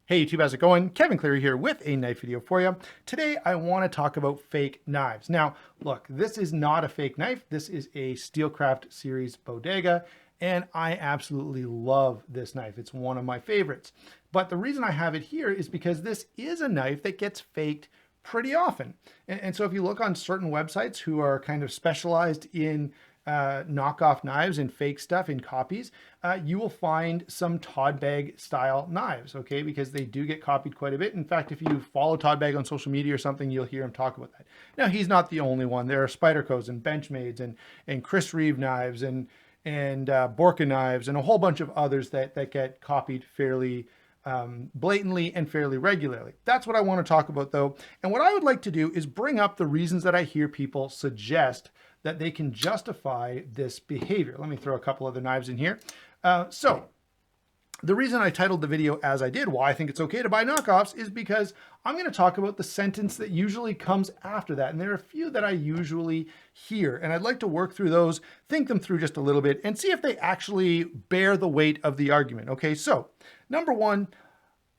Hey YouTube, how's it going? Kevin Cleary here with a knife video for you. Today I want to talk about fake knives. Now, look, this is not a fake knife. This is a Steelcraft series bodega, and I absolutely love this knife. It's one of my favorites. But the reason I have it here is because this is a knife that gets faked pretty often. And so if you look on certain websites who are kind of specialized in knockoff knives and fake stuff in copies, you will find some Todd Bag style knives, okay? Because they do get copied quite a bit. In fact, if you follow Todd Bag on social media or something, you'll hear him talk about that. Now, he's not the only one. There are Spydercos and Benchmades and Chris Reeve knives and Borka knives and a whole bunch of others that get copied fairly blatantly and fairly regularly. That's what I want to talk about though. And what I would like to do is bring up the reasons that I hear people suggest that they can justify this behavior. Let me throw a couple other knives in here. So the reason I titled the video as I did, why I think it's okay to buy knockoffs, is because I'm going to talk about the sentence that usually comes after that. And there are a few that I usually hear, and I'd like to work through those, think them through just a little bit, and see if they actually bear the weight of the argument. Okay, so number one,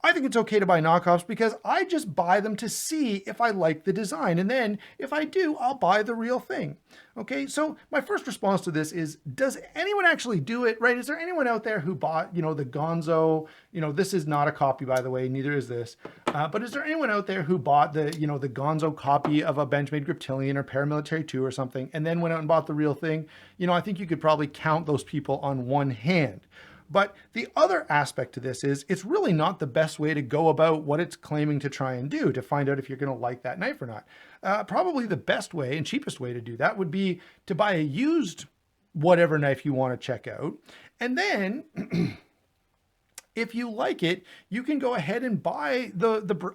I think it's okay to buy knockoffs because I just buy them to see if I like the design. And then if I do, I'll buy the real thing. Okay, so my first response to this is, does anyone actually do it, right? Is there anyone out there who bought, the Gonzo, this is not a copy, by the way, neither is this. But is there anyone out there who bought the Gonzo copy of a Benchmade Griptilian or Paramilitary 2 or something, and then went out and bought the real thing? I think you could probably count those people on one hand. But the other aspect to this is it's really not the best way to go about what it's claiming to try and do to find out if you're going to like that knife or not. Probably the best way and cheapest way to do that would be to buy a used whatever knife you want to check out. And then if you like it, you can go ahead and buy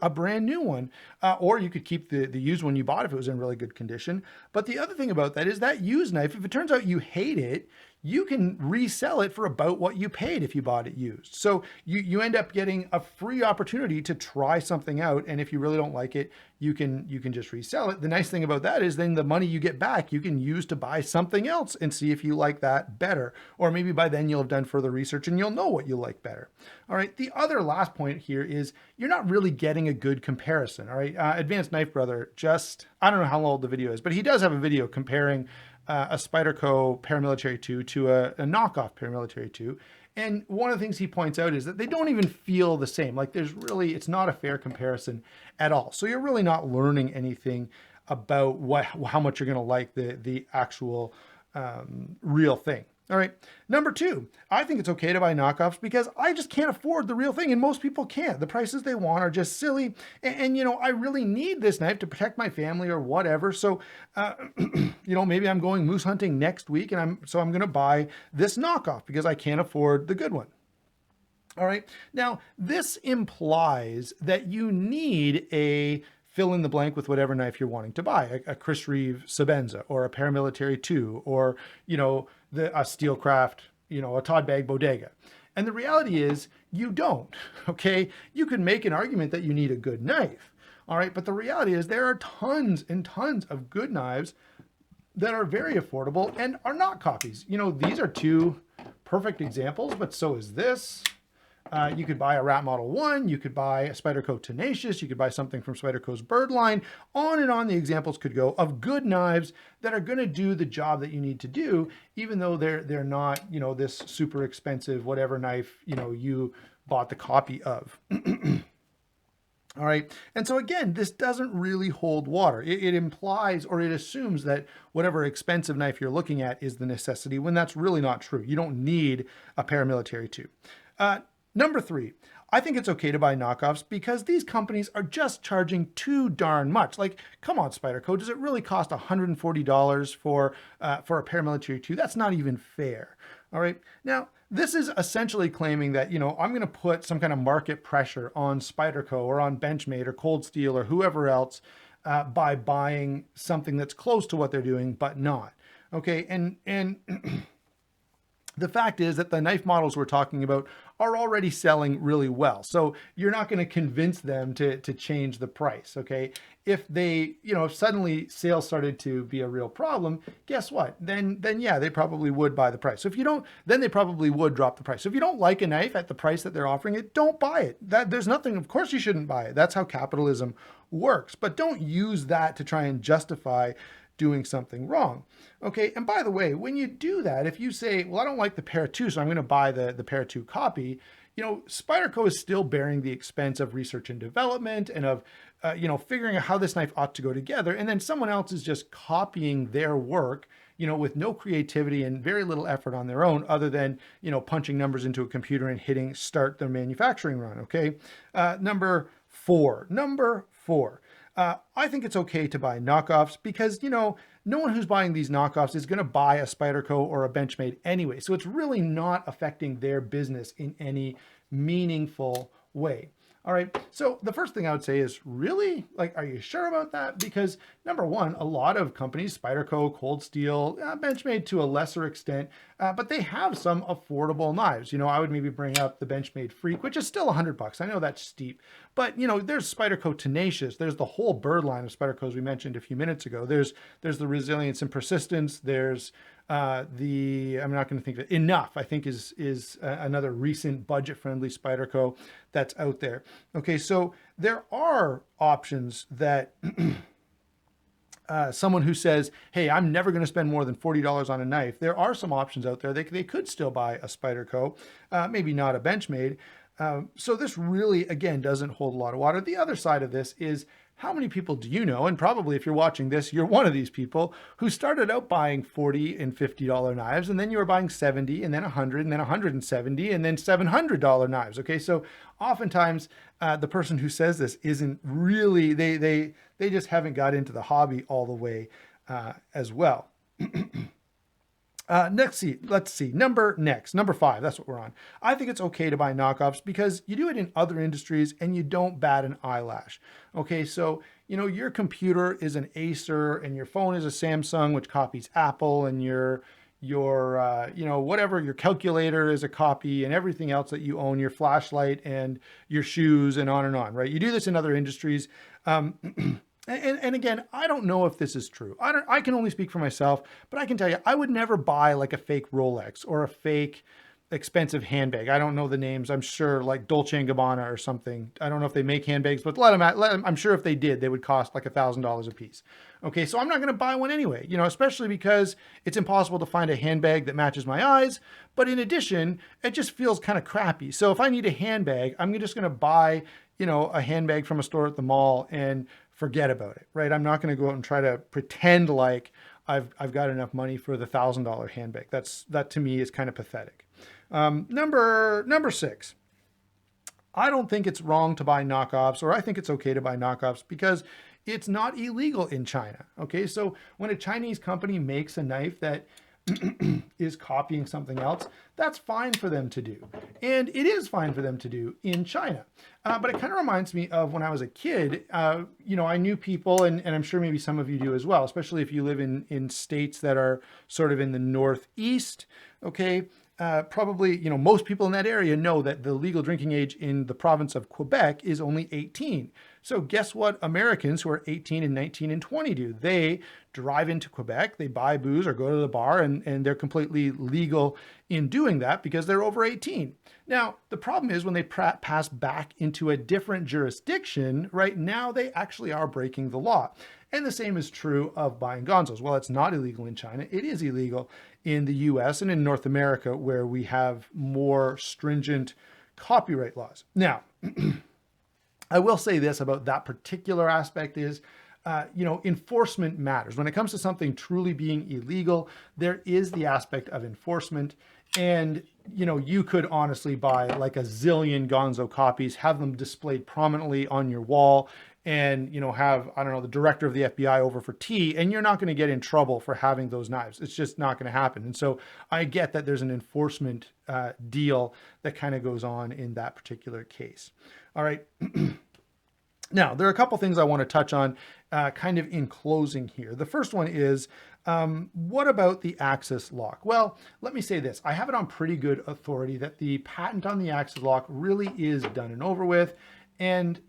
a brand new one, or you could keep the used one you bought if it was in really good condition. But the other thing about that is that used knife, if it turns out you hate it, you can resell it for about what you paid if you bought it used. So you end up getting a free opportunity to try something out. And if you really don't like it, you can just resell it. The nice thing about that is then the money you get back, you can use to buy something else and see if you like that better. Or maybe by then you'll have done further research and you'll know what you like better. All right, the other last point here is you're not really getting a good comparison. All right, Advanced Knife Brother, I don't know how old the video is, but he does have a video comparing a Spyderco Paramilitary 2 to a knockoff Paramilitary 2. And one of the things he points out is that they don't even feel the same. Like it's not a fair comparison at all. So you're really not learning anything about how much you're going to like the actual real thing. All right. Number two, I think it's okay to buy knockoffs because I just can't afford the real thing. And most people can't. The prices they want are just silly. And I really need this knife to protect my family or whatever. So, maybe I'm going moose hunting next week and I'm going to buy this knockoff because I can't afford the good one. All right. Now, this implies that you need a fill in the blank with whatever knife you're wanting to buy, a Chris Reeve Sabenza or a Paramilitary 2 or, a Steelcraft, a Todd Bag Bodega. And the reality is you don't, okay? You can make an argument that you need a good knife, all right? But the reality is there are tons and tons of good knives that are very affordable and are not copies. These are two perfect examples, but so is this. You could buy a Rat Model 1, you could buy a Spyderco Tenacious, you could buy something from Spyderco's Birdline, on and on the examples could go of good knives that are going to do the job that you need to do, even though they're not, this super expensive whatever knife, you bought the copy of. All right. And so again, this doesn't really hold water. It implies or it assumes that whatever expensive knife you're looking at is the necessity when that's really not true. You don't need a Paramilitary 2. Number three, I think it's okay to buy knockoffs because these companies are just charging too darn much. Like, come on, Spyderco, does it really cost $140 for a Paramilitary 2? That's not even fair. All right. Now, this is essentially claiming that, I'm going to put some kind of market pressure on Spyderco or on Benchmade or Cold Steel or whoever else by buying something that's close to what they're doing, but not. Okay. And the fact is that the knife models we're talking about are already selling really well. So you're not going to convince them to change the price, okay? If they, if suddenly sales started to be a real problem, guess what? Then yeah, they probably would buy the price. So if you don't, then they probably would drop the price. So if you don't like a knife at the price that they're offering it, don't buy it. There's nothing, of course you shouldn't buy it. That's how capitalism works. But don't use that to try and justify doing something wrong. Okay, and by the way, when you do that, if you say, well, I don't like the Para 2, so I'm going to buy the Para 2 copy, Spyderco is still bearing the expense of research and development and of, figuring out how this knife ought to go together. And then someone else is just copying their work, with no creativity and very little effort on their own other than, punching numbers into a computer and hitting start their manufacturing run, okay? Number four. I think it's okay to buy knockoffs because, no one who's buying these knockoffs is going to buy a Spyderco or a Benchmade anyway. So it's really not affecting their business in any meaningful way. All right. So the first thing I would say is really, are you sure about that? Because number one, a lot of companies, Spyderco, Cold Steel, Benchmade to a lesser extent, but they have some affordable knives. I would maybe bring up the Benchmade Freak, which is still $100. I know that's steep, but there's Spyderco Tenacious. There's the whole bird line of Spydercos we mentioned a few minutes ago. There's the Resilience and Persistence. There's I'm not going to think of it. Enough, I think, is another recent budget-friendly Spyderco that's out there. Okay, so there are options that someone who says, hey, I'm never going to spend more than $40 on a knife. There are some options out there. They could still buy a Spyderco, maybe not a Benchmade. So this really, again, doesn't hold a lot of water. The other side of this is, how many people do you know, and probably if you're watching this, you're one of these people who started out buying $40 and $50 knives, and then you were buying 70, and then 100, and then 170, and then $700 knives, okay? So oftentimes, the person who says this isn't really, they just haven't got into the hobby all the way as well. Let's see. Number 5, that's what we're on. I think it's okay to buy knockoffs because you do it in other industries and you don't bat an eyelash. Okay, so, your computer is an Acer and your phone is a Samsung, which copies Apple, and your whatever, your calculator is a copy, and everything else that you own, your flashlight and your shoes and on, right? You do this in other industries. And again, I don't know if this is true. I can only speak for myself, but I can tell you, I would never buy like a fake Rolex or a fake expensive handbag. I don't know the names. I'm sure like Dolce & Gabbana or something. I don't know if they make handbags, but let them, I'm sure if they did, they would cost like $1,000 a piece. Okay, so I'm not going to buy one anyway, especially because it's impossible to find a handbag that matches my eyes. But in addition, it just feels kind of crappy. So if I need a handbag, I'm just going to buy, a handbag from a store at the mall and forget about it, right? I'm not going to go out and try to pretend like I've got enough money for the $1,000 handbag. That to me is kind of pathetic. Number 6. I don't think it's wrong to buy knockoffs, or I think it's okay to buy knockoffs because it's not illegal in China. Okay, so when a Chinese company makes a knife that is copying something else, that's fine for them to do. And it is fine for them to do in China. But it kind of reminds me of when I was a kid, I knew people, and I'm sure maybe some of you do as well, especially if you live in states that are sort of in the Northeast, okay? Probably, most people in that area know that the legal drinking age in the province of Quebec is only 18. So guess what Americans who are 18 and 19 and 20 do? They drive into Quebec, they buy booze or go to the bar, and they're completely legal in doing that because they're over 18. Now, the problem is when they pass back into a different jurisdiction, right now they actually are breaking the law. And the same is true of buying gonzos. While it's not illegal in China, it is illegal in the US and in North America, where we have more stringent copyright laws. Now, I will say this about that particular aspect is, enforcement matters. When it comes to something truly being illegal, there is the aspect of enforcement. And, you could honestly buy like a zillion gonzo copies, have them displayed prominently on your wall, and, have, I don't know, the director of the FBI over for tea, and you're not going to get in trouble for having those knives. It's just not going to happen. And so I get that there's an enforcement deal that kind of goes on in that particular case. All right. Now, there are a couple things I want to touch on, kind of in closing here. The first one is, what about the axis lock? Well, let me say this. I have it on pretty good authority that the patent on the axis lock really is done and over with, and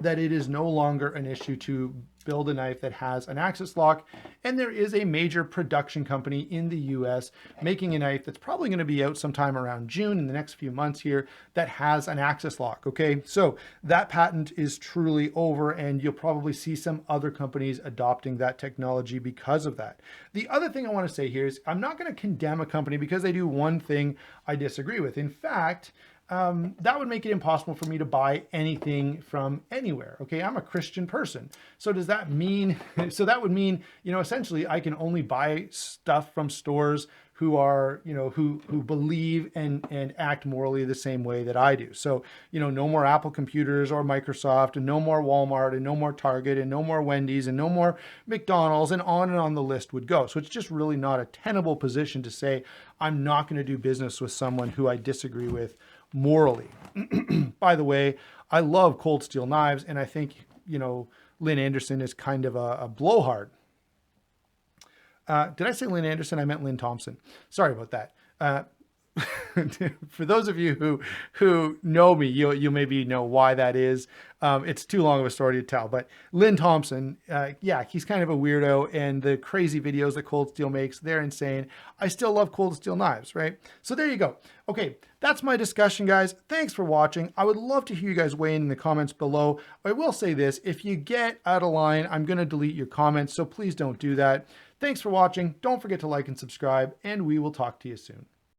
that it is no longer an issue to build a knife that has an axis lock. And there is a major production company in the US making a knife that's probably going to be out sometime around June in the next few months here that has an axis lock. Okay, so that patent is truly over, and you'll probably see some other companies adopting that technology because of that. The other thing I want to say here is I'm not going to condemn a company because they do one thing I disagree with. In fact, that would make it impossible for me to buy anything from anywhere. Okay, I'm a Christian person. So does that mean, so that would mean, essentially I can only buy stuff from stores who are, who believe and act morally the same way that I do. So, no more Apple computers or Microsoft, and no more Walmart, and no more Target, and no more Wendy's, and no more McDonald's, and on the list would go. So it's just really not a tenable position to say I'm not going to do business with someone who I disagree with morally. By the way, I love cold steel knives, and I think, Lynn Anderson is kind of a blowhard. Did I say Lynn Anderson? I meant Lynn Thompson. Sorry about that. For those of you who know me, you maybe know why that is. It's too long of a story to tell, but Lynn Thompson, yeah, he's kind of a weirdo, and the crazy videos that Cold Steel makes, they're insane. I still love Cold Steel knives, right? So there you go. Okay, that's my discussion, guys. Thanks for watching. I would love to hear you guys weigh in the comments below. I will say this, if you get out of line, I'm going to delete your comments, so please don't do that. Thanks for watching. Don't forget to like and subscribe, and we will talk to you soon.